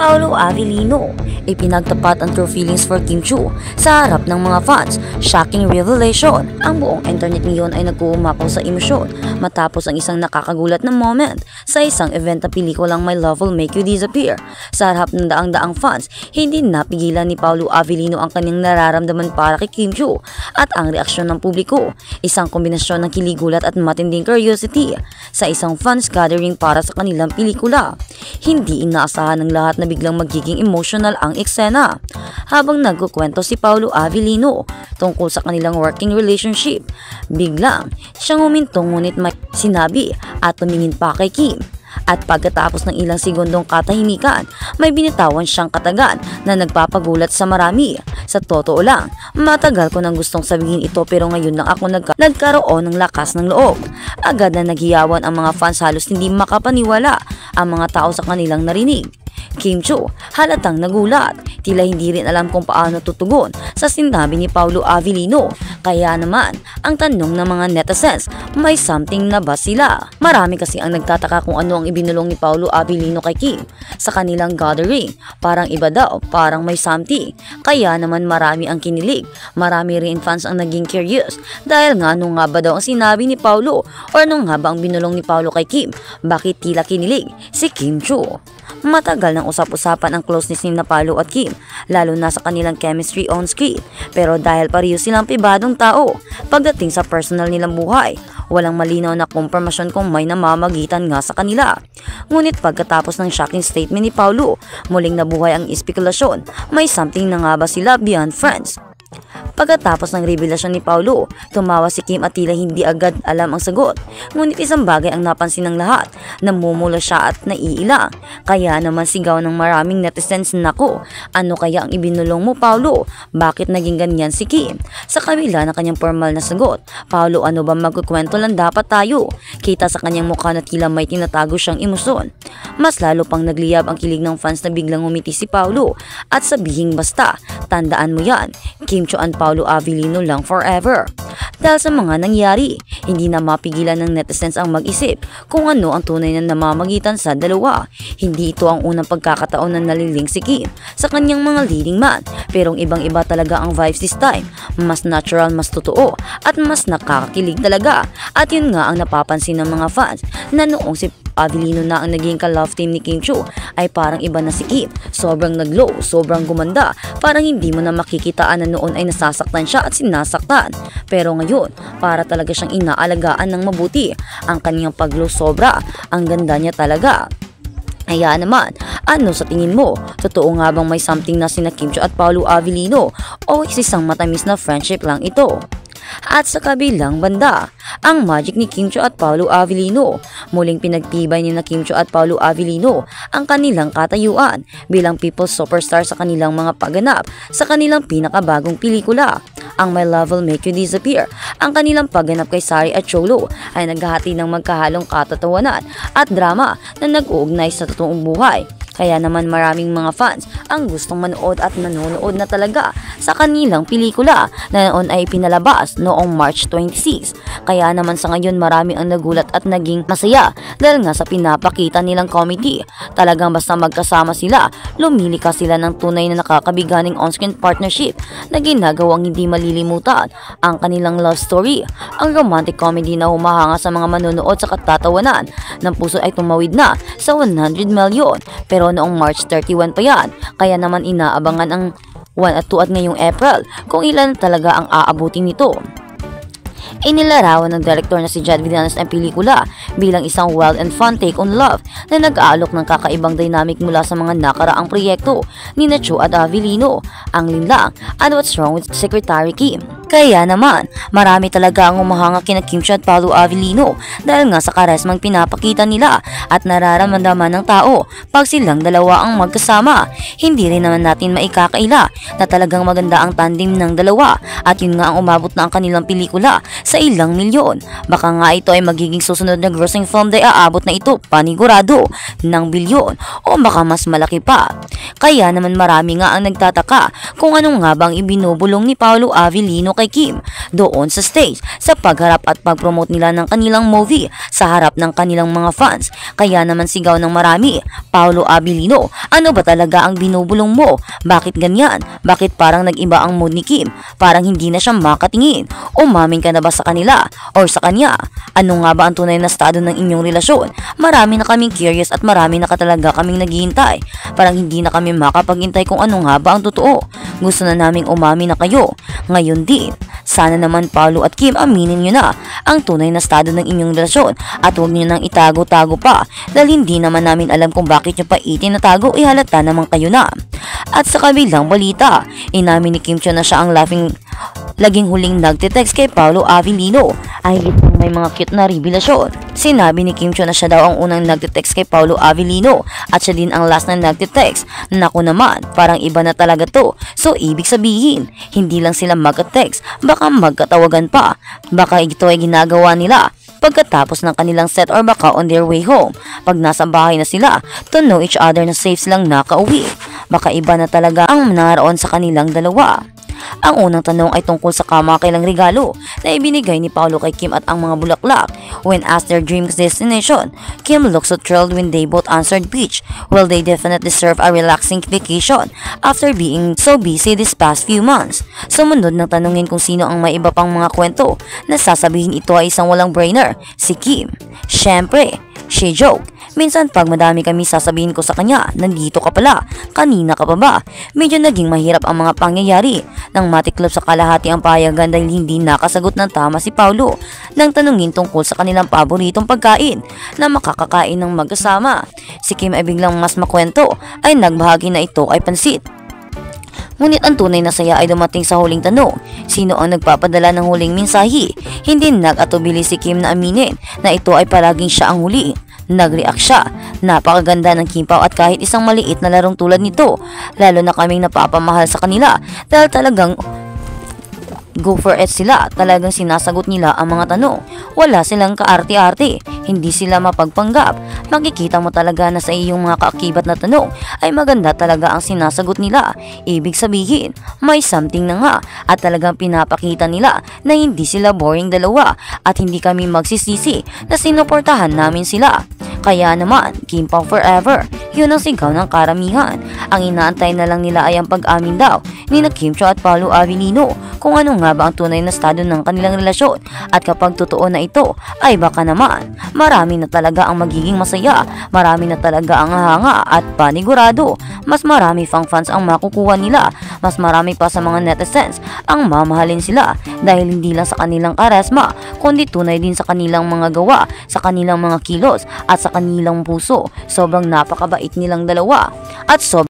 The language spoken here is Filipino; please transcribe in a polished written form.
Paolo Avellino, ipinagtapat ang true feelings for Kim Chiu sa harap ng mga fans. Shocking revelation. Ang buong internet ngayon ay nag-uumapaw sa emosyon matapos ang isang nakakagulat na moment sa isang event na pelikulang My Love Will Make You Disappear. Sa harap ng daang-daang fans, hindi napigilan ni Paolo Avellino ang kanyang nararamdaman para kay Kim Chiu at ang reaksyon ng publiko. Isang kombinasyon ng kiligulat at matinding curiosity sa isang fans gathering para sa kanilang pelikula. Hindi inaasahan ng lahat na biglang magiging emotional ang eksena. Habang nagkukwento si Paolo Avellino tungkol sa kanilang working relationship, biglang siyang humintong ngunit may sinabi at tumingin pa kay Kim. At pagkatapos ng ilang segundong katahimikan, may binitawan siyang katagan na nagpapagulat sa marami. Sa totoo lang, matagal ko nang gustong sabihin ito pero ngayon lang ako nagkaroon ng lakas ng loob. Agad na naghiyawan ang mga fans, halos hindi makapaniwala ang mga tao sa kanilang narinig. Kim Chiu halatang nagulat, tila hindi rin alam kung paano tutugon sa sinabi ni Paolo Avellino. Kaya naman, ang tanong ng mga netizens, may something na ba sila? Marami kasi ang nagtataka kung ano ang ibinulong ni Paolo Avellino kay Kim sa kanilang gathering. Parang iba daw, parang may something. Kaya naman marami ang kinilig. Marami rin fans ang naging curious dahil nga ano nga ba daw ang sinabi ni Paolo o ano nga ba ang binulong ni Paolo kay Kim? Bakit tila kinilig si Kim Chiu? Matagal nang usap-usapan ang closeness ni Paolo at Kim, lalo na sa kanilang chemistry on screen. Pero dahil pareho silang pribadong tao, pagdating sa personal nilang buhay, walang malinaw na kumpirmasyon kung may namamagitan nga sa kanila. Ngunit pagkatapos ng shocking statement ni Paolo, muling nabuhay ang espekulasyon, may something na nga ba sila beyond friends? Pagkatapos ng revelasyon ni Paolo, tumawa si Kim at tila hindi agad alam ang sagot. Ngunit isang bagay ang napansin ng lahat, namumula siya at naiilang. Kaya naman sigaw ng maraming netizens, "Nako, ano kaya ang ibinulong mo, Paolo? Bakit naging ganyan si Kim?" Sa kabila ng kanyang formal na sagot, "Paolo, ano ba magkukwento lang dapat tayo?" Kita sa kanyang mukha na tila may tinatago siyang emosyon. Mas lalo pang nagliyab ang kilig ng fans na biglang umiti si Paolo at sabihing, "Basta, tandaan mo yan, Kim Chiu and Paolo Avellino lang forever." Dahil sa mga nangyari, hindi na mapigilan ng netizens ang mag-isip kung ano ang tunay na namamagitan sa dalawa. Hindi ito ang unang pagkakataon na naliling si Kim sa kanyang mga leading man, pero ibang-iba talaga ang vibes this time. Mas natural, mas totoo, at mas nakakakilig talaga. At yun nga ang napapansin ng mga fans, na noong si Avellino na ang naging ka-love team ni Kim Chiu ay parang iba na si Kim. Sobrang nag-glow, sobrang gumanda. Parang hindi mo na makikitaan na noon ay nasasaktan siya at sinasaktan. Pero ngayon, para talaga siyang inaalagaan ng mabuti. Ang kanyang pag-glow sobra, ang ganda niya talaga. Kaya naman, ano sa tingin mo? Totoo nga bang may something na sina Kim Chiu at Paolo Avellino o isang matamis na friendship lang ito? At sa kabilang banda, ang magic ni Kim Chiu at Paolo Avellino. Muling pinagtibay ni na Kim Chiu at Paolo Avellino ang kanilang katayuan bilang people's superstar sa kanilang mga pagganap sa kanilang pinakabagong pelikula, ang My Love Will Make You Disappear. Ang kanilang pagganap kay Sari at Cholo ay naghahati ng magkahalong katatawanan at drama na nag-uugnay sa totoong buhay. Kaya naman maraming mga fans ang gustong manood at nanonood na talaga sa kanilang pelikula na noon ay pinalabas noong March 26. Kaya naman sa ngayon marami ang nagulat at naging masaya dahil nga sa pinapakita nilang comedy. Talagang basta magkasama sila, lumilika sila ng tunay na nakakabiganing on-screen partnership na ginagawang hindi malilimutan. Ang kanilang love story, ang romantic comedy na humahanga sa mga manonood sa katatawanan ng puso ay tumawid na sa 100 million. Pero noong March 31 pa yan, kaya naman inaabangan ang 1 at 2 at ngayong April kung ilan talaga ang aabutin nito. Inilarawan ng director na si Jed Villanes ang pelikula bilang isang wild and fun take on love na nag-aalok ng kakaibang dynamic mula sa mga nakaraang proyekto ni Chiu at Avellino, ang linlang and What's Wrong with Secretary Kim. Kaya naman, marami talaga ang umahanga kina Kim Chiu at Paolo Avellino dahil nga sa karesmang pinapakita nila at nararamdaman ng tao pag silang dalawa ang magkasama. Hindi rin naman natin maikakaila na talagang maganda ang tandem ng dalawa at yun nga ang umabot na ang kanilang pelikula sa ilang milyon. Baka nga ito ay magiging susunod na grossing film dahil aabot na ito panigurado ng bilyon o baka mas malaki pa. Kaya naman marami nga ang nagtataka kung anong nga bang ibinubulong ni Paolo Avellino kay Kim doon sa stage sa pagharap at pagpromote nila ng kanilang movie sa harap ng kanilang mga fans. Kaya naman sigaw ng marami, Paolo Abilino, ano ba talaga ang binubulong mo? Bakit ganyan? Bakit parang nag-iba ang mood ni Kim? Parang hindi na siya makatingin. Umamin ka na ba sa kanila or sa kanya? Ano nga ba ang tunay na estado ng inyong relasyon? Marami na kaming curious at marami na talaga kaming naghihintay. Parang hindi na kami makapaghintay kung ano nga ba ang totoo. Gusto na naming umamin na kayo. Ngayon din, sana naman Paolo at Kim aminin nyo na ang tunay na estado ng inyong relasyon at huwag nyo nang itago-tago pa dahil hindi naman namin alam kung bakit nyo pa itinatago, ihalata naman kayo na. At sa kabilang balita, inamin ni Kim Chiu na siya ang laging huling nagtitext kay Paolo Avellino ay itong may mga cute na revelasyon. Sinabi ni Kim Chiu na siya daw ang unang nagtitext kay Paolo Avellino at siya din ang last na nagtitext. Naku naman, parang iba na talaga to. So ibig sabihin, hindi lang sila magka-text, baka magkatawagan pa. Baka ito ay ginagawa nila pagkatapos ng kanilang set or baka on their way home. Pag nasa bahay na sila, to know each other na safe silang nakauwi. Baka iba na talaga ang naroon sa kanilang dalawa. Ang unang tanong ay tungkol sa kamakailang regalo na ibinigay ni Paolo kay Kim at ang mga bulaklak. When asked their dream destination, Kim looked so thrilled when they both answered beach. Well, they definitely deserve a relaxing vacation after being so busy this past few months. Sumunod na tanungin kung sino ang may iba pang mga kwento na sasabihin ito ay isang walang brainer, si Kim. Syempre, she joke. Minsan pag madami kami sasabihin ko sa kanya, nandito ka pala, kanina ka pa ba? Medyo naging mahirap ang mga pangyayari. Nang matiklop sa kalahati ang payagan dahil hindi nakasagot ng tama si Paolo nang tanungin tungkol sa kanilang paboritong pagkain na makakakain ng magkasama. Si Kim ay biglang mas makwento ay nagbahagi na ito ay pansit. Ngunit ang tunay na saya ay dumating sa huling tanong, sino ang nagpapadala ng huling mensahe? Hindi nag-atubili si Kim na aminin na ito ay palaging siya ang huli. Nag-react siya. Napakaganda ng Kim Pao at kahit isang maliit na larong tulad nito, lalo na kaming napapamahal sa kanila dahil talagang go for it sila. Talagang sinasagot nila ang mga tanong. Wala silang kaarte-arte. Hindi sila mapagpanggap. Makikita mo talaga na sa iyong mga kaakibat na tanong ay maganda talaga ang sinasagot nila. Ibig sabihin, may something na nga at talagang pinapakita nila na hindi sila boring dalawa at hindi kami magsisisi na sinuportahan namin sila. Kaya naman, Kim Pao forever. Yun ang sigaw ng karamihan. Ang inaantay na lang nila ay ang pag-amin daw ni na Kim Chiu at Paolo Avellino kung ano nga ba ang tunay na estado ng kanilang relasyon. At kapag totoo na ito, ay baka naman, marami na talaga ang magiging masaya, marami na talaga ang hanga at panigurado. Mas marami pang fans ang makukuha nila, mas marami pa sa mga netizens ang mamahalin sila dahil hindi lang sa kanilang karesma, kundi tunay din sa kanilang mga gawa, sa kanilang mga kilos at sa kanilang puso. Sobrang napakabait nilang dalawa at sobrang